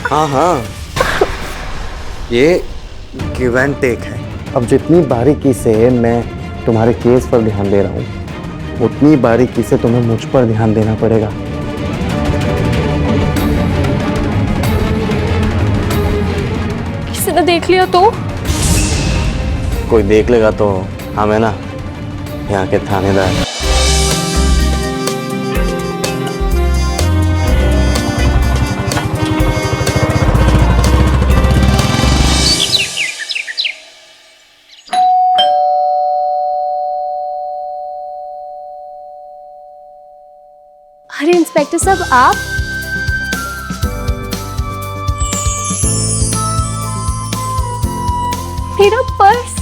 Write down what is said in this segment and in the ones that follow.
हाँ हाँ, ये गिव एंड टेक है। अब जितनी बारीकी से मैं तुम्हारे केस पर ध्यान दे रहा हूँ, उतनी बारीकी से तुम्हें मुझ पर ध्यान देना पड़ेगा। किसी ने देख लिया तो? कोई देख लेगा तो हम है ना यहाँ के थानेदार। अरे इंस्पेक्टर साहब, आप? मेरा purse.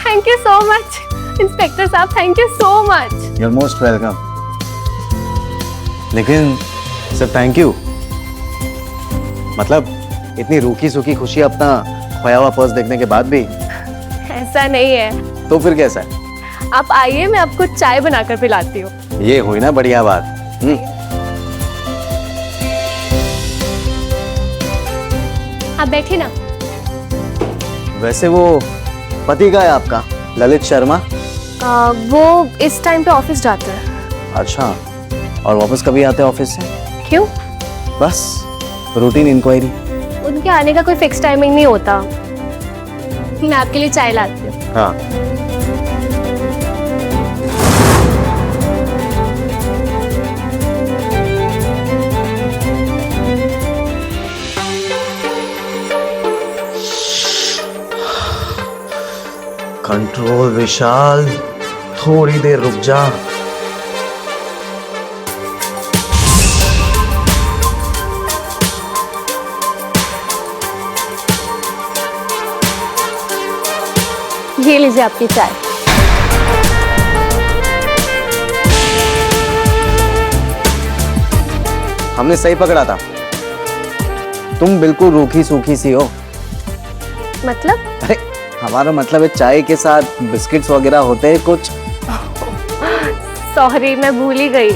Thank you so much inspector साहब, thank you so much. You're most welcome। लेकिन सिर्फ थैंक यू मतलब इतनी रूखी सूखी खुशी अपना खोया हुआ पर्स देखने के बाद भी? ऐसा नहीं है। तो फिर कैसा है? आप आइए, मैं आपको चाय बनाकर पिलाती हूँ। ये हुई ना बढ़िया बात। आप बैठिए ना। वैसे वो पति का है आपका, ललित शर्मा? वो इस टाइम पे ऑफिस जाते हैं। अच्छा, और वापस कभी आते हैं ऑफिस से? क्यों? बस रूटीन इंक्वायरी। उनके आने का कोई फिक्स टाइमिंग नहीं होता। मैं आपके लिए चाय लाती हूँ। हाँ। कंट्रोल विशाल, थोड़ी देर रुक जा। ये लीजिए आपकी चाय। हमने सही पकड़ा था, तुम बिल्कुल रूखी सूखी सी हो। मतलब? अरे हमारा मतलब है चाय के साथ बिस्किट्स वगैरह होते हैं कुछ। सॉरी, मैं भूल ही गई।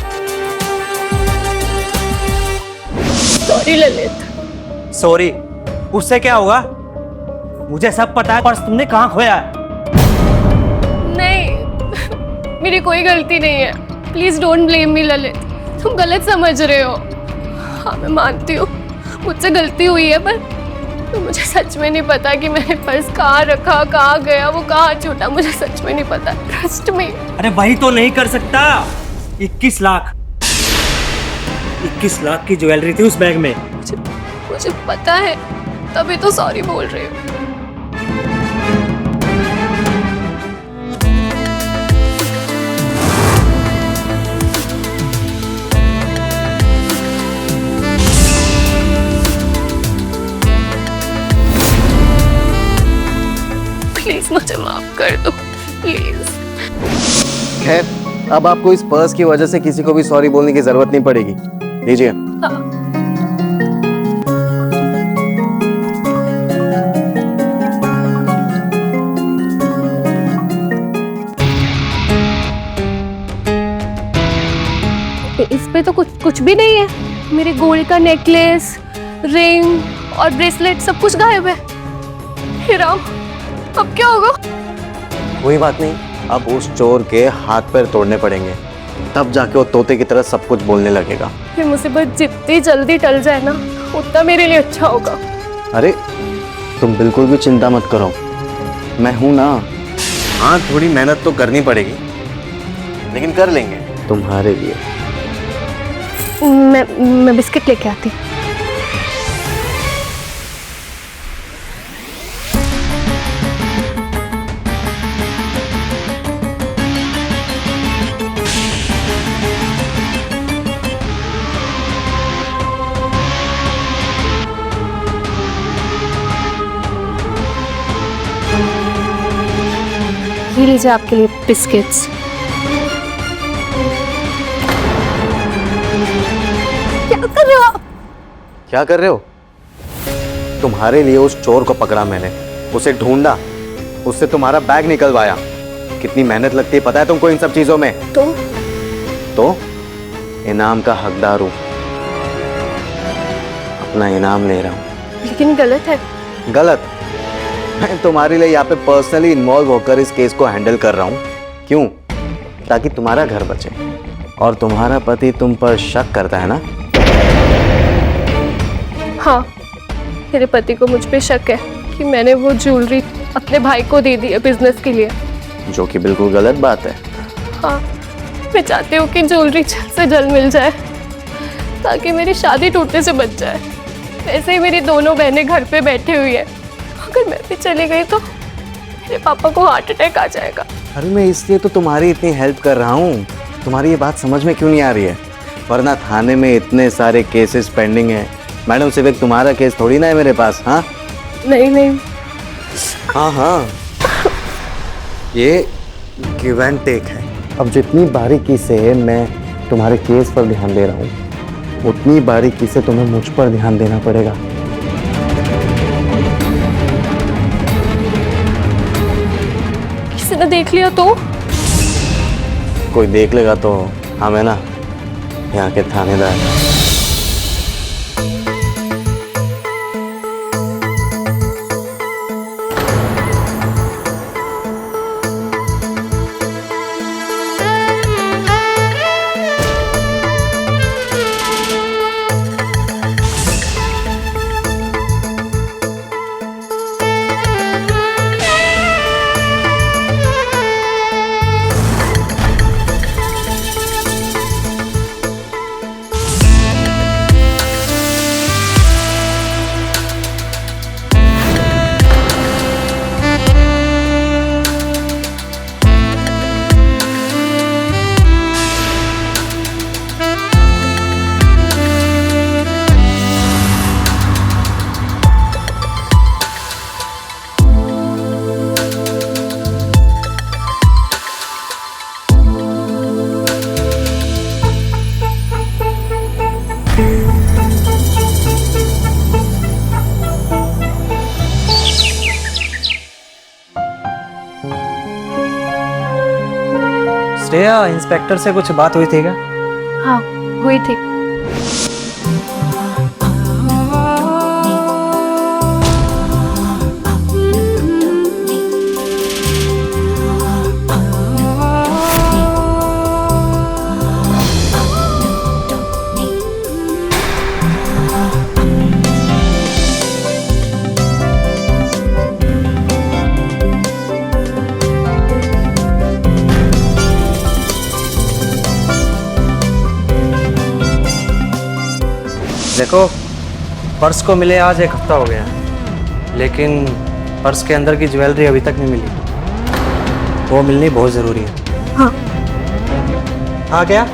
सॉरी ललित। सॉरी उससे क्या होगा? मुझे सब पता है। पर्स तुमने कहाँ खोया है? नहीं, मेरी कोई गलती नहीं है। Please don't blame me Lalit, तुम गलत समझ रहे हो। हाँ मैं मानती हूँ मुझसे गलती हुई है, पर तो मुझे सच में नहीं पता कि मैंने पर्स कहाँ रखा, कहाँ गया, वो कहाँ छूटा, मुझे सच में नहीं पता। Trust me. अरे वही तो नहीं कर सकता। 21 लाख 21 लाख की ज्वेलरी थी उस बैग में। मुझे पता है, तभी तो सॉरी बोल रही हूँ। प्लीज मुझे माफ कर दो, प्लीज। खैर, अब आपको इस पर्स की वजह से किसी को भी सॉरी बोलने की जरूरत नहीं पड़ेगी। लीजिए। इस पे तो कुछ भी नहीं है। मेरे गोल्ड का नेकलेस, रिंग और ब्रेसलेट सब कुछ गायब है। हे राम, अब क्या होगा? कोई बात नहीं, अब उस चोर के हाथ पैर तोड़ने पड़ेंगे, तब जाके वो तोते की तरह सब कुछ बोलने लगेगा। ये मुसीबत जितनी जल्दी टल जाए ना, उतना मेरे लिए अच्छा होगा। अरे तुम बिल्कुल भी चिंता मत करो, मैं हूं ना। हाँ थोड़ी मेहनत तो करनी पड़ेगी, लेकिन कर लेंगे तुम्हारे लिए। मैं बिस्किट लेके आती। ये लीजिए आपके लिए बिस्किट्स। क्या कर रहे हो आप? क्या कर रहे हो? तुम्हारे लिए उस चोर को पकड़ा मैंने, उसे ढूंढा, उससे तुम्हारा बैग निकलवाया। कितनी मेहनत लगती है पता है तुमको इन सब चीजों में? तो इनाम का हकदार हूं। अब अपना इनाम ले रहा हूँ। लेकिन गलत है। गलत? मैं तुम्हारे लिए यहाँ पे पर्सनली इन्वॉल्व होकर इस केस को हैंडल कर रहा हूँ। क्यों? ताकि तुम्हारा घर बचे। और तुम्हारा पति तुम पर शक करता है ना? हाँ, मेरे पति को मुझ पे शक है कि मैंने वो ज्वेलरी अपने भाई को दे दी है बिजनेस के लिए। जो कि बिल्कुल गलत बात है। हाँ, मैं चाहती हूँ कि ज्वेलरी जल्द से जल्द मिल जाए ताकि मेरी शादी टूटने से बच जाए। वैसे ही मेरी दोनों बहनें घर पे बैठी हुई है, अगर मैं भी चली गई तो मेरे पापा को हार्ट अटैक आ जाएगा। अरे मैं इसलिए तो तुम्हारी इतनी हेल्प कर रहा हूँ। तुम्हारी ये बात समझ में क्यों नहीं आ रही है? वरना थाने में इतने सारे केसेस पेंडिंग हैं। मैडम, सिर्फ एक तुम्हारा केस थोड़ी ना है मेरे पास। हाँ नहीं नहीं, हाँ हाँ, ये गिव एंड टेक है। अब जितनी बारीकी से मैं तुम्हारे केस पर ध्यान दे रहा हूँ, उतनी बारीकी से तुम्हें मुझ पर ध्यान देना पड़ेगा। किसी ने देख लिया तो? कोई देख लेगा तो हम है ना यहाँ के थानेदार। श्रेया, इंस्पेक्टर से कुछ बात हुई थी क्या? हाँ, हुई थी। देखो, पर्स को मिले आज 1 हफ्ता हो गया, लेकिन पर्स के अंदर की ज्वेलरी अभी तक नहीं मिली। वो मिलनी बहुत ज़रूरी है। हाँ। हाँ क्या?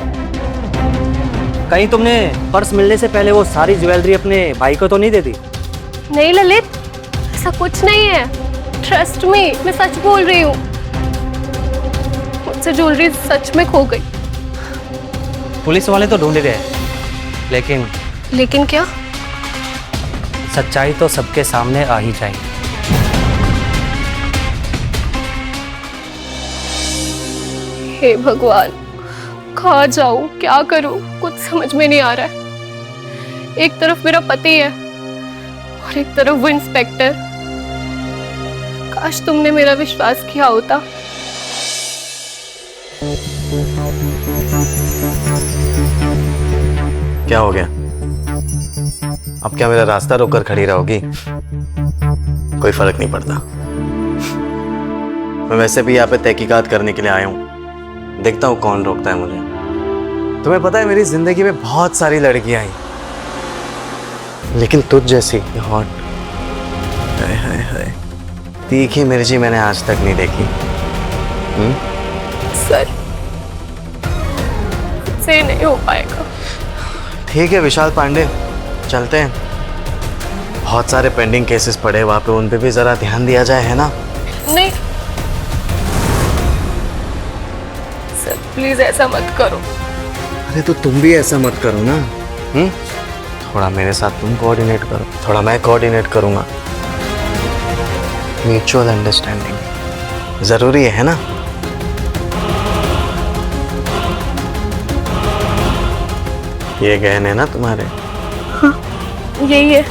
कहीं तुमने पर्स मिलने से पहले वो सारी ज्वेलरी अपने भाई को तो नहीं दे दी? नहीं ललित, ऐसा कुछ नहीं है। ट्रस्ट मी, मैं सच बोल रही हूँ। मुझसे ज्वेलरी सच में खो गई। पुलिस वाले तो ढूंढ रहे हैं, लेकिन क्या? सच्चाई तो सबके सामने आ ही जाएगी। हे भगवान, कहाँ जाऊं, क्या करूं, कुछ समझ में नहीं आ रहा है। एक तरफ मेरा पति है और एक तरफ वो इंस्पेक्टर। काश तुमने मेरा विश्वास किया होता। क्या हो गया? अब क्या मेरा रास्ता रोककर खड़ी रहोगी? कोई फर्क नहीं पड़ता। मैं वैसे भी यहाँ पे तहकीकात करने के लिए आया हूँ। देखता हूँ कौन रोकता है मुझे। तुम्हें पता है, मेरी जिंदगी में बहुत सारी लड़कियां आई, लेकिन तुझ जैसी हॉट, हाय हाय हाय, तीखी मिर्ची मैंने आज तक नहीं देखी। सर, से नहीं हो पाएगा। ठीक है विशाल पांडे, चलते हैं। बहुत सारे पेंडिंग केसेस पड़े वहाँ पे, उन पे भी जरा ध्यान दिया जाए, है ना? नहीं सर, प्लीज ऐसा मत करो। अरे तो तुम भी ऐसा मत करो ना। थोड़ा मेरे साथ तुम कोऑर्डिनेट करो, थोड़ा मैं कोऑर्डिनेट करूँगा। म्यूचुअल अंडरस्टैंडिंग जरूरी है ना? ये गहने ना तुम्हारे? हाँ। यही है।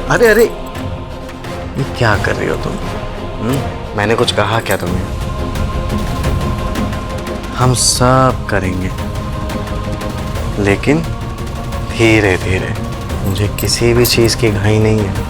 अरे अरे, ये क्या कर रही हो तुम? मैंने कुछ कहा क्या तुम्हें? हम सब करेंगे, लेकिन धीरे धीरे। मुझे किसी भी चीज की घाई नहीं है।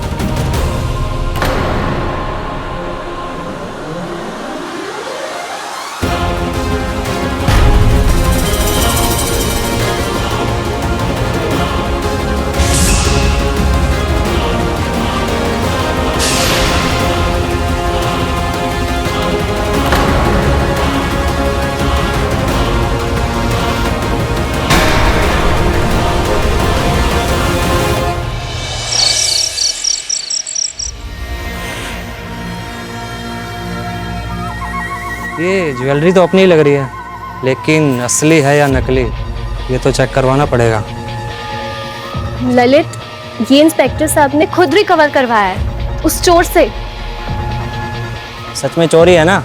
ये ज्वेलरी तो अपनी लग रही है, लेकिन असली है या नकली ये तो चेक करवाना पड़ेगा। ललित, ये इंस्पेक्टर साहब ने खुद रिकवर करवाया है उस चोर से। सच में चोरी है ना?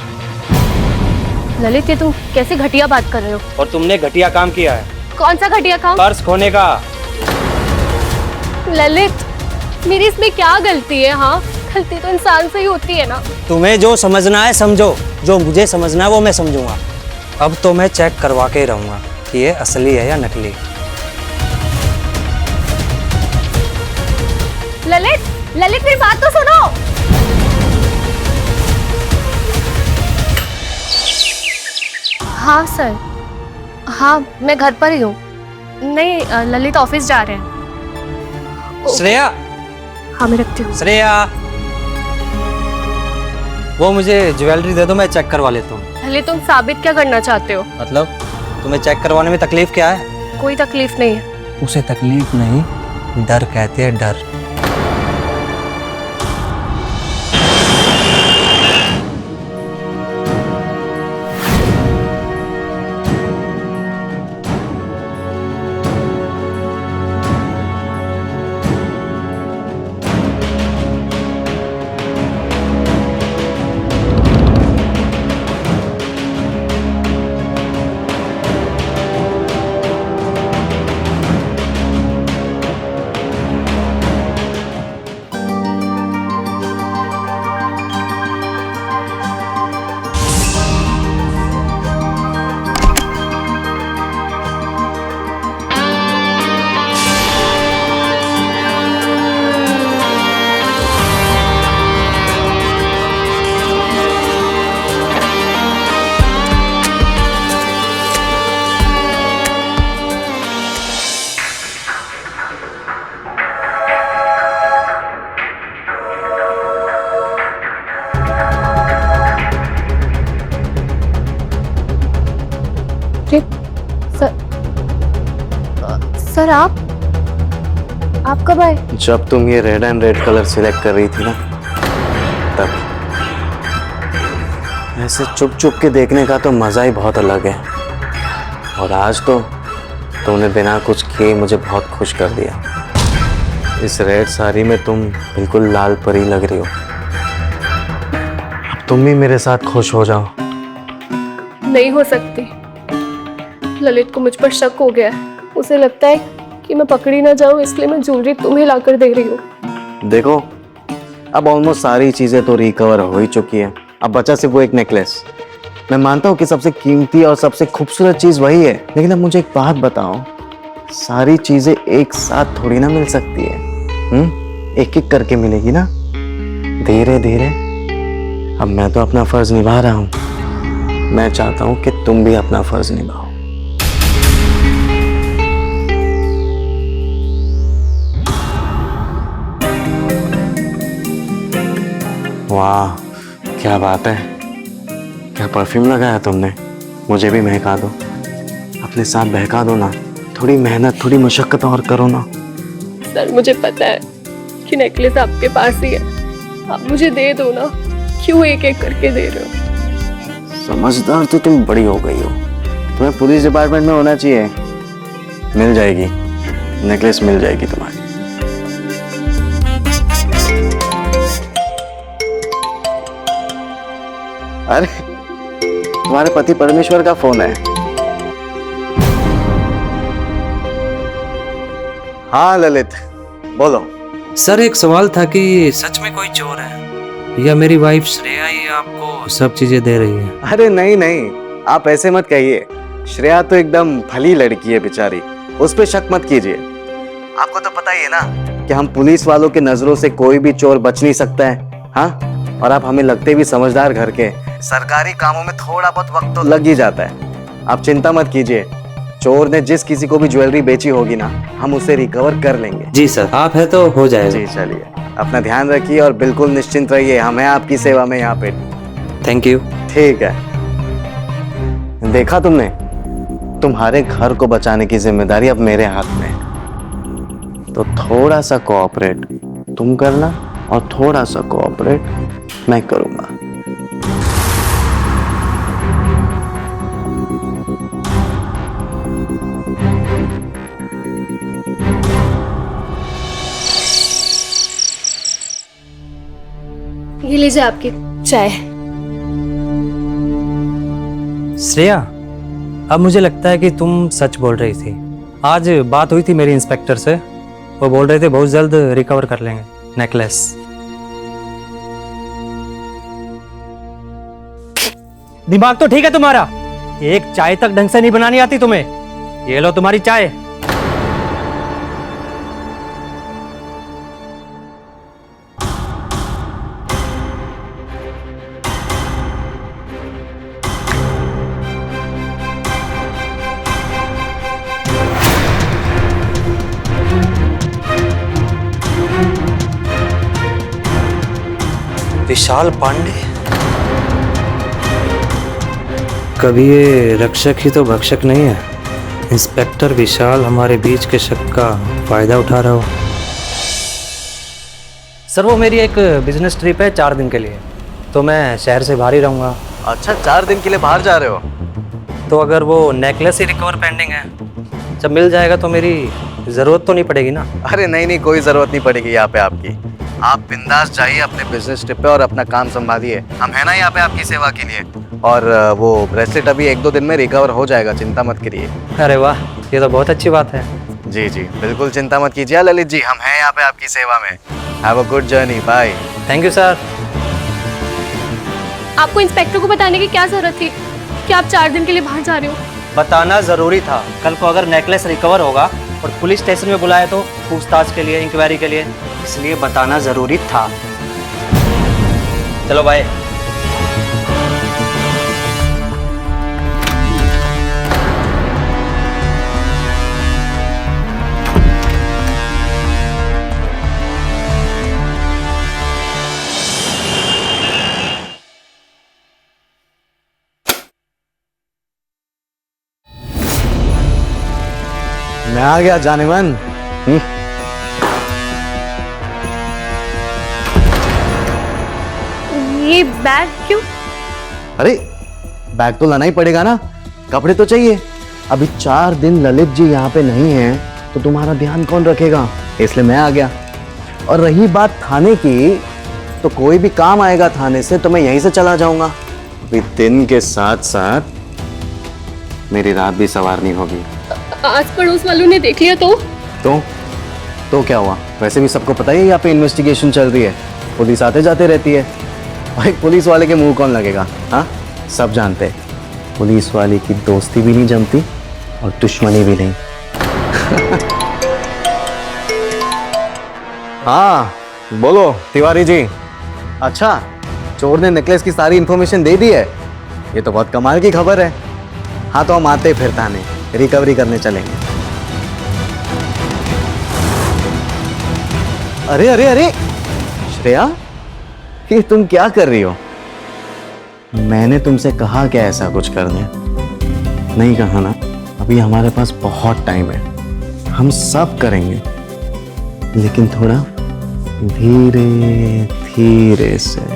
ललित, ये तुम कैसे घटिया बात कर रहे हो? और तुमने घटिया काम किया है। कौन सा घटिया काम? पर्स खोने का। ललित, मेरी इसमें क्या गलती है? हाँ, गलती तो इंसान से ही होती है ना। तुम्हें जो समझना है समझो, जो मुझे समझना है वो मैं समझूंगा। अब तो मैं चेक करवा के ही रहूंगा कि ये असली है या नकली। ललित, ललित मेरी बात तो सुनो। हाँ सर, हाँ मैं घर पर ही हूँ। नहीं, ललित ऑफिस जा रहे हैं। श्रेया। हाँ मैं रखती हूँ। श्रेया, वो मुझे ज्वेलरी दे दो, मैं चेक करवा लेता हूँ। ललित, तुम साबित क्या करना चाहते हो? मतलब तुम्हें चेक करवाने में तकलीफ क्या है? कोई तकलीफ नहीं है। उसे तकलीफ नहीं, डर कहते हैं, डर। सर आप कब आए? जब तुम ये red and red colour select कर रही थी ना, तब। ऐसे चुप चुप के देखने का तो मज़ा ही बहुत अलग है। और आज तो तुमने बिना कुछ किए मुझे बहुत खुश कर दिया। इस रेड साड़ी में तुम बिल्कुल लाल परी लग रही हो। अब तुम भी मेरे साथ खुश हो जाओ। नहीं हो सकती। ललित को मुझ पर शक हो गया है। उसे लगता है कि मैं पकड़ी ना जाऊं, इसलिए मैं ज्वेलरी तुम्हें लाकर दे रही हूँ। देखो, अब ऑलमोस्ट सारी चीजें तो रिकवर हो ही चुकी है। अब बचा सिर्फ वो एक नेकलेस। मैं मानता हूँ कि सबसे कीमती और सबसे खूबसूरत चीज वही है, लेकिन अब मुझे एक बात बताओ, सारी चीजें एक साथ थोड़ी ना मिल सकती है। एक एक करके मिलेगी ना, धीरे धीरे। अब मैं तो अपना फर्ज निभा रहा हूँ, मैं चाहता हूँ कि तुम भी अपना फर्ज निभाओ। वाह, क्या बात है, क्या परफ्यूम लगाया तुमने। मुझे भी महका दो, अपने साथ बहका दो ना। थोड़ी मेहनत, थोड़ी मशक्कत और करो ना। सर मुझे पता है कि नेकलेस आपके पास ही है, आप मुझे दे दो ना। क्यों एक एक करके दे रहे हो? समझदार तो तुम बड़ी हो गई हो। तुम्हें पुलिस डिपार्टमेंट में होना चाहिए। मिल जाएगी, नेकलेस मिल जाएगी तुम्हारी। अरे तुम्हारे पति परमेश्वर का फोन है। हाँ ललित, बोलो। सर एक सवाल था कि सच में कोई चोर है या मेरी वाइफ श्रेया ही आपको सब चीजें दे रही है? अरे नहीं नहीं, आप ऐसे मत कहिए। श्रेया तो एकदम भली लड़की है बेचारी, उस पे शक मत कीजिए। आपको तो पता ही है ना कि हम पुलिस वालों के नजरों से कोई भी चोर बच नहीं सकता है। हाँ, और आप हमें लगते भी समझदार घर के। सरकारी कामों में थोड़ा बहुत वक्त तो लग ही जाता है। आप चिंता मत कीजिए, चोर ने जिस किसी को भी ज्वेलरी बेची होगी ना, हम उसे रिकवर कर लेंगे। जी सर, आप है तो हो जाएगा। जी चलिए, अपना ध्यान रखिए और बिल्कुल निश्चिंत रहिए, हम हैं आपकी सेवा में यहाँ पे। Thank you. ठीक है। देखा तुमने, तुम्हारे घर को बचाने की जिम्मेदारी अब मेरे हाथ में है। तो थोड़ा सा कोऑपरेट तुम करना और थोड़ा सा कोऑपरेट मैं करूंगा। ये लीजिए आपकी चाय। श्रेया, अब मुझे लगता है कि तुम सच बोल रही थी। आज बात हुई थी मेरी इंस्पेक्टर से, वो बोल रहे थे बहुत जल्द रिकवर कर लेंगे नेकलेस। दिमाग तो ठीक है तुम्हारा, एक चाय तक ढंग से नहीं बनानी आती तुम्हें। ये लो तुम्हारी चाय। विशाल पांडे, कभी ये रक्षक ही तो भक्षक नहीं है। इंस्पेक्टर विशाल हमारे बीच के शक का फायदा उठा रहा हो। सर वो मेरी एक बिजनेस ट्रिप है 4 दिन के लिए, तो मैं शहर से बाहर ही रहूँगा। अच्छा, 4 दिन के लिए बाहर जा रहे हो? तो अगर वो नेकलेस ही रिकवर पेंडिंग है, जब मिल जाएगा तो मेरी ज़रूरत तो नहीं पड़ेगी ना? अरे नहीं नहीं, कोई जरूरत नहीं पड़ेगी यहाँ पे आपकी। आप बिंदास जाइए अपने बिजनेस ट्रिप पे और अपना काम संभालिए। हम है ना यहाँ पे आपकी सेवा के लिए। और वो ब्रेसलेट अभी 1-2 दिन में रिकवर हो जाएगा, चिंता मत करिए। अरे वाह, ये तो बहुत अच्छी बात है। जी जी, बिल्कुल चिंता मत कीजिए ललित जी, हम हैं यहाँ पे आपकी सेवा में। Have a good journey, bye. Thank you sir. आपको इंस्पेक्टर को बताने की क्या जरूरत थी कि आप 4 दिन के लिए बाहर जा रहे हो? बताना ज़रूरी था। कल को अगर नेकलेस रिकवर होगा और पुलिस स्टेशन में बुलाए तो पूछताछ के लिए, इंक्वायरी के लिए, इसलिए बताना ज़रूरी था। चलो बाय। मैं आ गया जाने मन। ये बैग क्यों? अरे बैग तो लाना ही पड़ेगा ना, कपड़े तो चाहिए। अभी 4 दिन ललित जी यहाँ पे नहीं हैं, तो तुम्हारा ध्यान कौन रखेगा, इसलिए मैं आ गया। और रही बात थाने की, तो कोई भी काम आएगा थाने से तो मैं यहीं से चला जाऊंगा। अभी दिन के साथ साथ मेरी रात भी सवारनी होगी। आस पड़ोस वालों ने देख लिया तो क्या हुआ? वैसे भी सबको पता ही है यहाँ पे इन्वेस्टिगेशन चल रही है, पुलिस आते जाते रहती है। और एक पुलिस वाले के मुंह कौन लगेगा? हाँ, सब जानते हैं पुलिस वाले की दोस्ती भी नहीं जमती और दुश्मनी भी नहीं। हाँ बोलो तिवारी जी। अच्छा, चोर ने नेकलेस की सारी इंफॉर्मेशन दे दी है, ये तो बहुत कमाल की खबर है। हाँ तो हम आते फिर थाने रिकवरी करने चलेंगे। अरे अरे अरे श्रेया, ये तुम क्या कर रही हो? मैंने तुमसे कहा क्या ऐसा कुछ करने? नहीं कहा ना? अभी हमारे पास बहुत टाइम है, हम सब करेंगे, लेकिन थोड़ा धीरे धीरे से।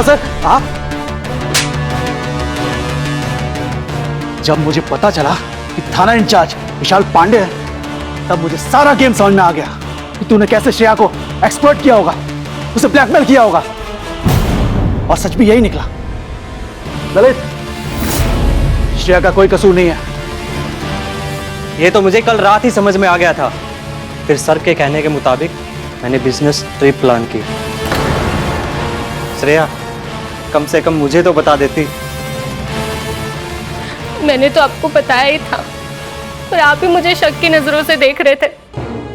सर आप, जब मुझे पता चला कि थाना इंचार्ज विशाल पांडे है, तब मुझे सारा गेम समझ में आ गया कि तूने कैसे श्रेया को एक्सप्लॉइट किया होगा, उसे ब्लैकमेल किया होगा। और सच भी यही निकला। ललित, श्रेया का कोई कसूर नहीं है। ये तो मुझे कल रात ही समझ में आ गया था। फिर सर के कहने के मुताबिक मैंने बिजनेस ट्रिप प्लान की। श्रेया, कम से कम मुझे तो बता देती। मैंने तो आपको बताया ही था, पर आप ही मुझे शक की नजरों से देख रहे थे।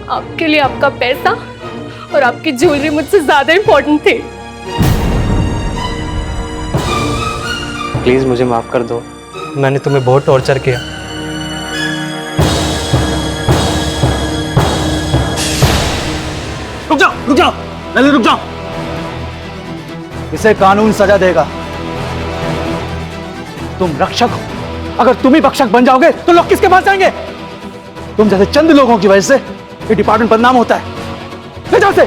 आपके लिए आपका पैसा और आपकी ज्वेलरी मुझसे ज्यादा इंपॉर्टेंट थी। प्लीज मुझे माफ कर दो, मैंने तुम्हें बहुत टॉर्चर किया। रुक जाओ ललित, रुक जाओ। इसे कानून सजा देगा। तुम रक्षक हो, अगर तुम ही भक्षक बन जाओगे तो लोग किसके पास जाएंगे? तुम जैसे चंद लोगों की वजह से ये डिपार्टमेंट बदनाम होता है। ले जाओ से।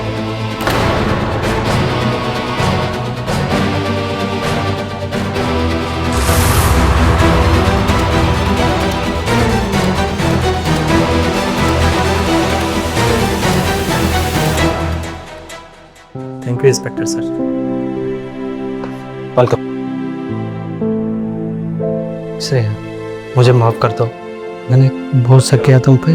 Thank you inspector sir. Welcome. Shreya, मुझे माफ कर दो, मैंने बहुत शक किया तुम पे।